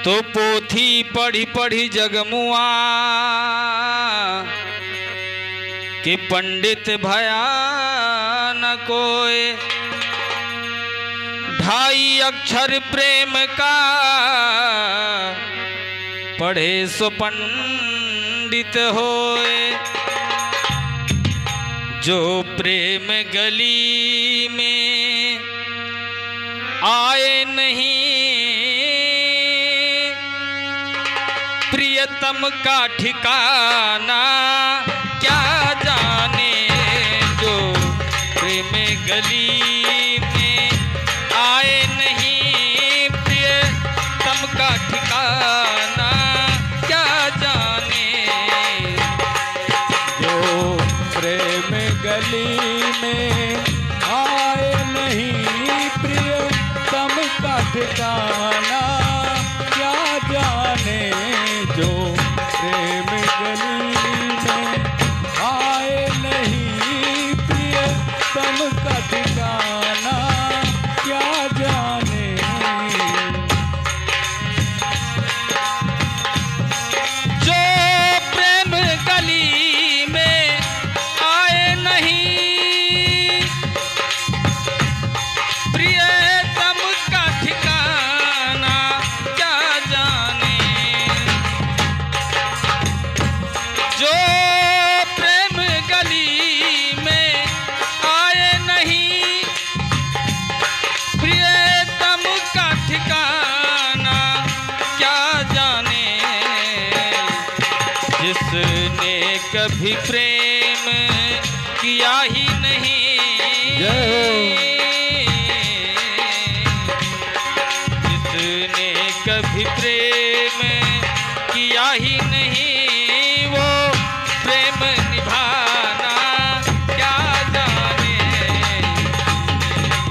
तो पोथी पढ़ी पढ़ी जगमुआ कि पंडित भया न कोय। 2.5 अक्षर प्रेम का पढ़े सो पंडित होए। जो प्रेम गली में आए नहीं प्रियतम का ठिकाना क्या जाने। जो प्रेम गली में आए नहीं प्रियतम का ठिकाना क्या जाने। जो प्रेम गली में आए नहीं प्रियतम का ठिकाना क्या जाने। जो प्रेम गली में आए नहीं प्रियतम का ठिकाना क्या जाने। जो प्रेम गली में आए नहीं प्रियतम का ठिकाना क्या जाने। जो प्रेम गली में आए नहीं प्रियतम का ठिकाना क्या जाने। जिसने कभी प्रेम किया ही नहीं जिसने कभी प्रेम किया ही नहीं वो प्रेम निभाना क्या जाने।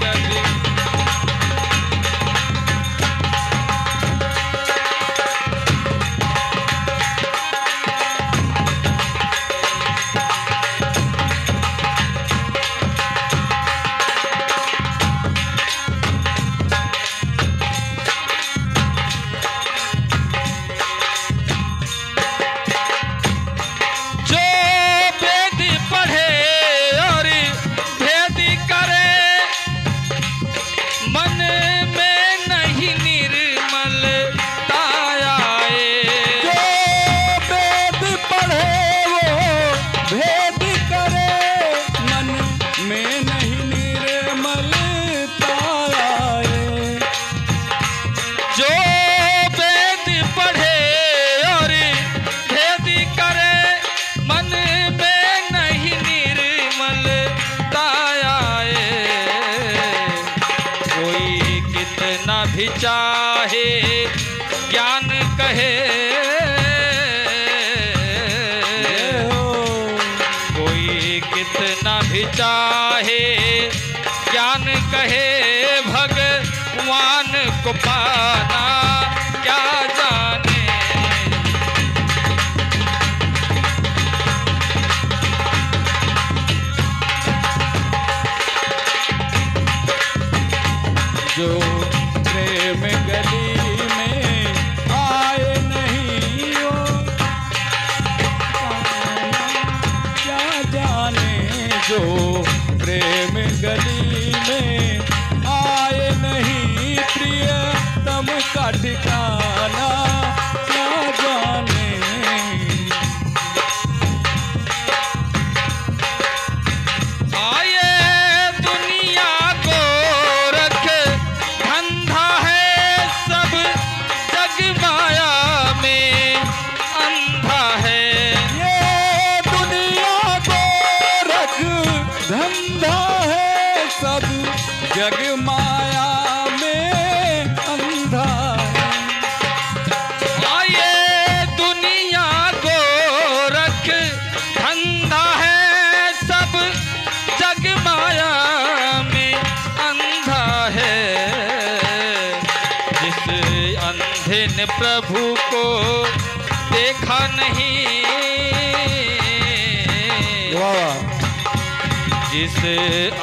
कभी जो वेद पढ़े और भेद करे मन में नहीं निर्मलता आए। जो वेद पढ़े वो भेद करे मन में नहीं निर्मलता आए। जो वेद पढ़े और भेद करे मन में नहीं निर्मलता आए। कोई कितना भी चाहे ज्ञान कहे कोई कितना भी चाहे ज्ञान कहे भगवान को पाना क्या जाने। जो प्रेम गली में आए नहीं वो क्या जाने। जो प्रेम गली में आए नहीं प्रियतम का ठिकाना क्या जाने। आए दुनिया को रख धंधा है सब जग माया में अंधा है। ये दुनिया को रख धंधा है सब जग माया में अंधा है। आए दुनिया को रख धंधा है सब जग माया में अंधा है। जिस अंधे ने प्रभु को देखा नहीं जिस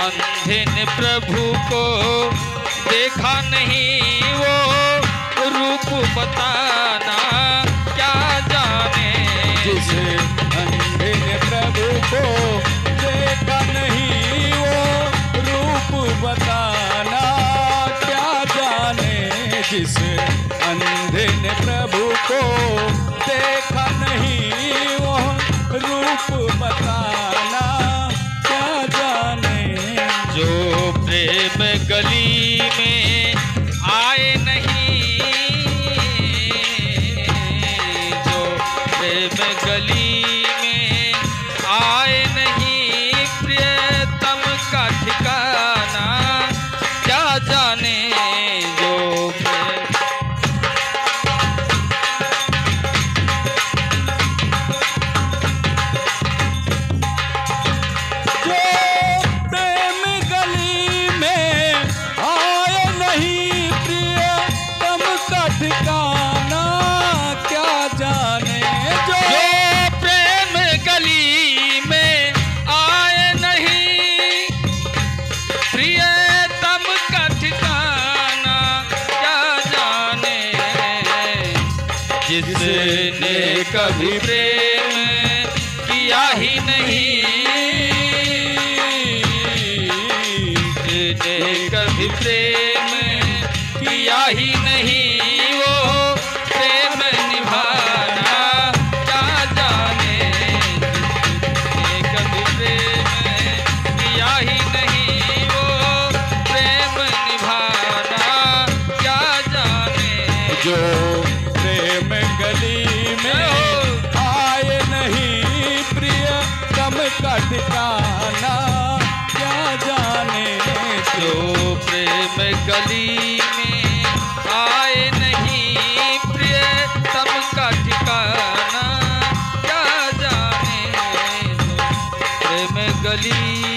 अंधे ने प्रभु को देखा नहीं वो रूप बता जिस अंधे ने प्रभु को देखा नहीं वो रूप बताना क्या जाने। जो प्रेम गली में आए नहीं, जो प्रेम गली में आए नहीं, प्रियतम का ठिकाना क्या जाने। जो प्रेम गली में आए नहीं, प्रियतम का ठिकाना क्या जाने। जो प्रेम गली में आए नहीं, प्रियतम का ठिकाना क्या जाने। जिसने कभी प्रेम किया ही नहीं, जिसने कभी प्रेम किया ही नहीं, वो प्रेम निभाना क्या जाने। जिसने कभी प्रेम किया ही नहीं, वो प्रेम निभाना क्या जाने। जो प्रेम गली में आए नहीं, प्रियतम का ठिकाना क्या जाने। जो प्रेम गली में आए नहीं, प्रियतम का ठिकाना क्या जाने। जो प्रेम गली